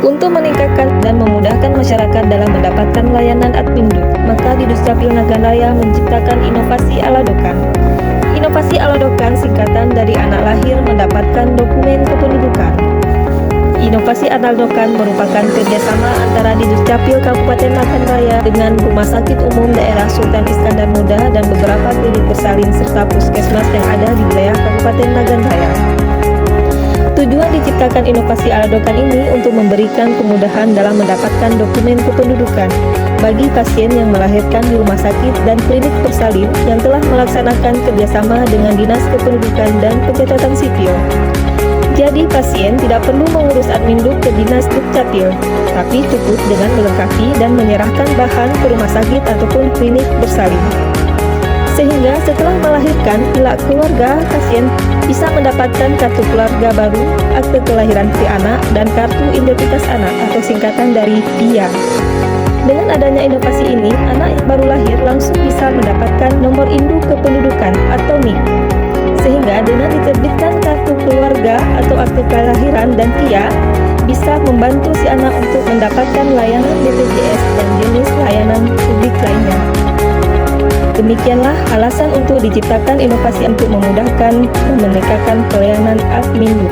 Untuk meningkatkan dan memudahkan masyarakat dalam mendapatkan layanan Adminduk, maka di Dukcapil Nagan Raya menciptakan inovasi Aladokan. Inovasi Aladokan singkatan dari anak lahir mendapatkan dokumen kependudukan. Inovasi Aladokan merupakan kerjasama antara di Dukcapil Kabupaten Nagan Raya dengan Rumah Sakit Umum Daerah Sultan Iskandar Muda dan beberapa klinik bersalin serta puskesmas yang ada di wilayah Kabupaten Nagan Raya. Tujuan diciptakan inovasi Aladokan ini untuk memberikan kemudahan dalam mendapatkan dokumen kependudukan bagi pasien yang melahirkan di rumah sakit dan klinik bersalin yang telah melaksanakan kerjasama dengan Dinas Kependudukan dan Pencatatan Sipil. Jadi pasien tidak perlu mengurus Adminduk ke Dinas Dukcapil, tapi cukup dengan melengkapi dan menyerahkan bahan ke rumah sakit ataupun klinik bersalin. Sehingga setelah melahirkan, pihak keluarga pasien bisa mendapatkan kartu keluarga baru, akte kelahiran si anak, dan kartu identitas anak atau singkatan dari KIA. Dengan adanya inovasi ini, anak yang baru lahir langsung bisa mendapatkan nomor induk kependudukan atau NIK. Sehingga dengan diterbitkan kartu keluarga atau akte kelahiran dan KIA, bisa membantu si anak untuk mendapatkan layanan BPJS dan jenis layanan publik lainnya. Demikianlah alasan untuk diciptakan inovasi untuk memudahkan dan meningkatkan pelayanan Adminduk.